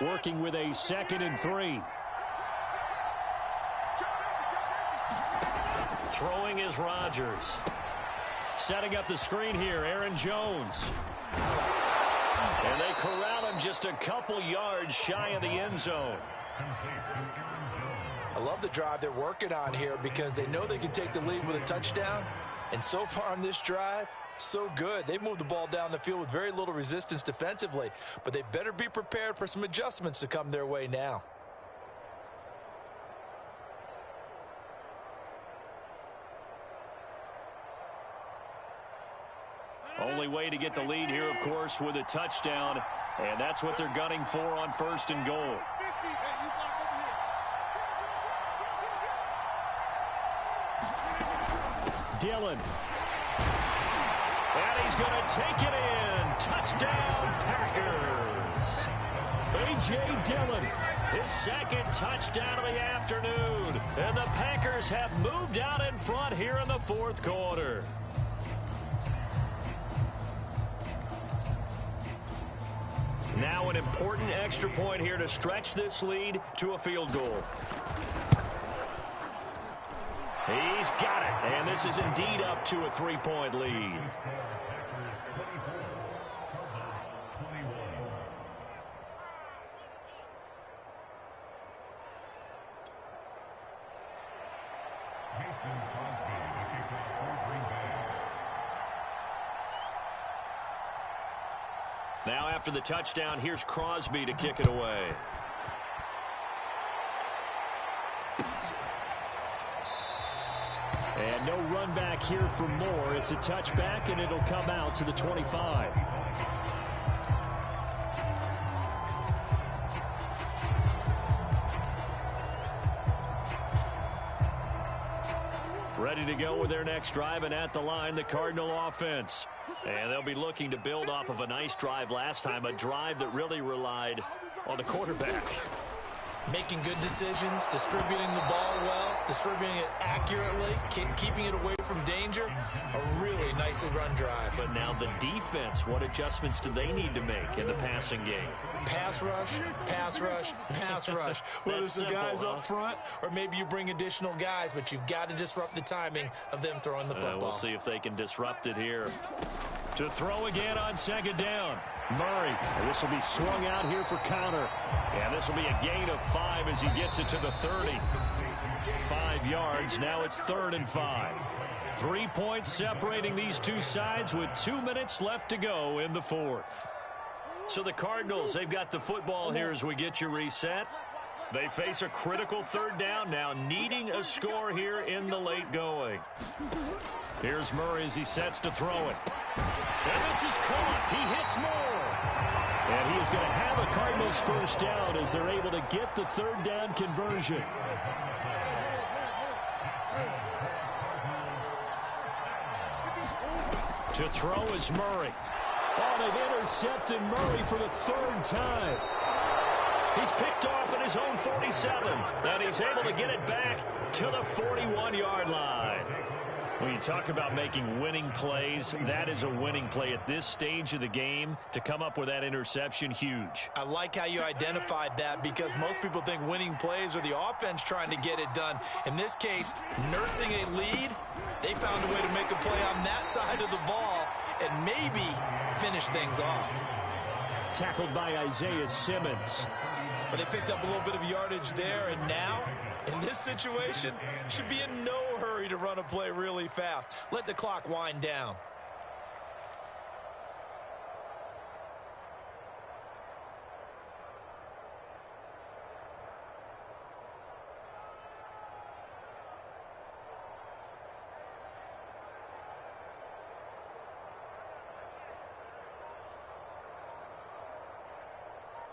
Working with a 2nd and 3. Throwing is Rodgers. Setting up the screen here, Aaron Jones. And they corral him just a couple yards shy of the end zone. I love the drive they're working on here because they know they can take the lead with a touchdown. And so far on this drive, so good. They've moved the ball down the field with very little resistance defensively, but they better be prepared for some adjustments to come their way now. Only way to get the lead here, of course, with a touchdown, and that's what they're gunning for on 1st and goal. Dillon. And he's going to take it in. Touchdown, Packers. A.J. Dillon, his 2nd touchdown of the afternoon. And the Packers have moved out in front here in the fourth quarter. Now an important extra point here to stretch this lead to a field goal. He's got it, and this is indeed up to a 3-point lead. Now after the touchdown, here's Crosby to kick it away. And no run back here for Moore. It's a touchback, and it'll come out to the 25. Ready to go with their next drive, and at the line, the Cardinal offense. And they'll be looking to build off of a nice drive last time, a drive that really relied on the quarterback. Making good decisions, distributing the ball well, distributing it accurately, keeping it away from danger. A really nicely run drive. But now the defense, what adjustments do they need to make in the passing game? Pass rush, pass rush, pass rush. Whether it's the guys up front or maybe you bring additional guys, but you've got to disrupt the timing of them throwing the football. We'll see if they can disrupt it here. To throw again on second down. Murray. And this will be swung out here for Connor. And this will be a gain of 5 as he gets it to the 30. 5 yards. Now it's 3rd and 5. 3 points separating these two sides with 2 minutes left to go in the 4th. So the Cardinals, they've got the football here as we get you reset. They face a critical 3rd down now, needing a score here in the late going. Here's Murray as he sets to throw it. And this is caught. He hits more. And he is going to have a Cardinals first down as they're able to get the 3rd down conversion. To throw is Murray. Oh, they've intercepted Murray for the 3rd time. He's picked off at his own 47. And he's able to get it back to the 41-yard line. When you talk about making winning plays, that is a winning play at this stage of the game. To come up with that interception, huge. I like how you identified that because most people think winning plays are the offense trying to get it done. In this case, nursing a lead, they found a way to make a play on that side of the ball and maybe finish things off. Tackled by Isaiah Simmons. But they picked up a little bit of yardage there, and now, in this situation, should be in no hurry to run a play really fast. Let the clock wind down.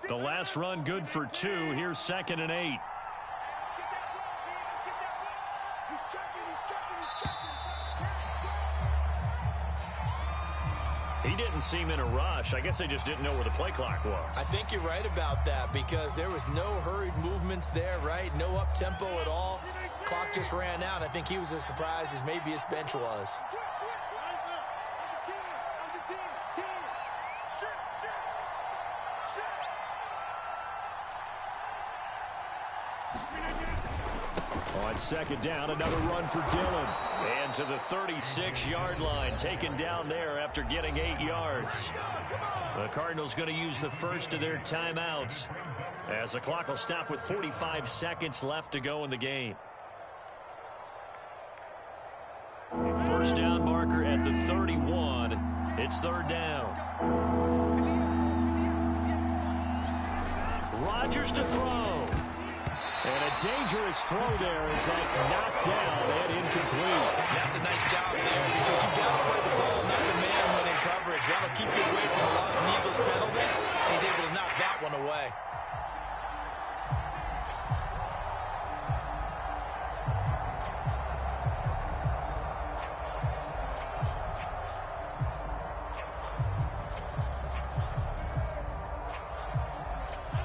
The last run good for 2. Here's 2nd and 8. He didn't seem in a rush. I guess they just didn't know where the play clock was. I think you're right about that because there was no hurried movements there, right? No up-tempo at all. Clock just ran out. I think he was as surprised as maybe his bench was. On 2nd down, another run for Dillon. And to the 36-yard line, taken down there after getting 8 yards. The Cardinals going to use the first of their timeouts as the clock will stop with 45 seconds left to go in the game. First down marker at the 31. It's 3rd down. Rodgers to throw. And a dangerous throw there as that's knocked down and incomplete. That's a nice job there because you got to play the ball, not the man when in coverage. That'll keep you away from a lot of needless penalties. He's able to knock that one away.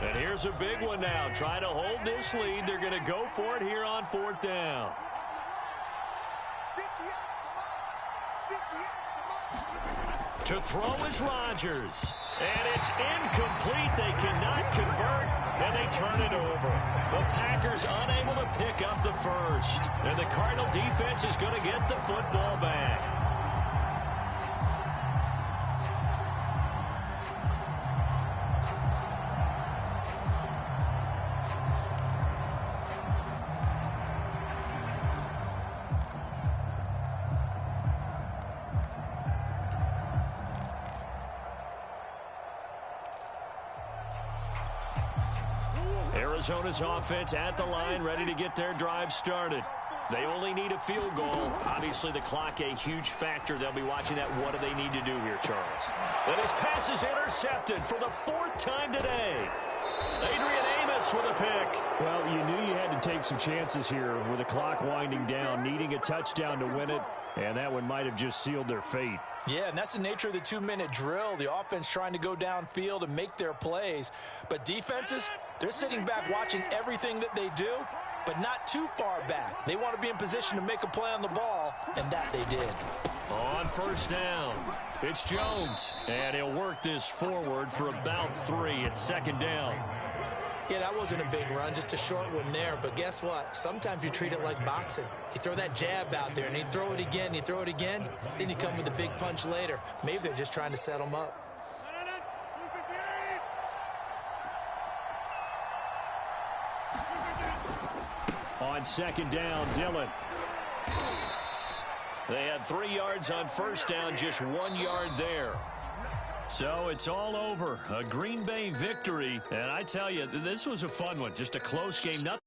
And here's a big one now. Trying to hold this lead. They're going to go for it here on 4th down. To throw is Rodgers. And it's incomplete. They cannot convert, and they turn it over. The Packers unable to pick up the first. And the Cardinal defense is going to get the football back. Arizona's offense at the line, ready to get their drive started. They only need a field goal. Obviously, the clock a huge factor. They'll be watching that. What do they need to do here, Charles? And his pass is intercepted for the 4th time today. Adrian Amos Davis with a pick. Well, you knew you had to take some chances here with the clock winding down, needing a touchdown to win it, and that one might have just sealed their fate. Yeah, and that's the nature of the 2-minute drill. The offense trying to go downfield and make their plays. But defenses, they're sitting back watching everything that they do, but not too far back. They want to be in position to make a play on the ball, and that they did. On first down, it's Jones, and he'll work this forward for about 3 at second down. Yeah, that wasn't a big run, just a short one there. But guess what? Sometimes you treat it like boxing. You throw that jab out there, and you throw it again, you throw it again, then you come with a big punch later. Maybe they're just trying to set them up. On second down, Dillon. They had 3 yards on first down, just 1 yard there. So it's all over. A Green Bay victory. And I tell you, this was a fun one. Just a close game. Nothing.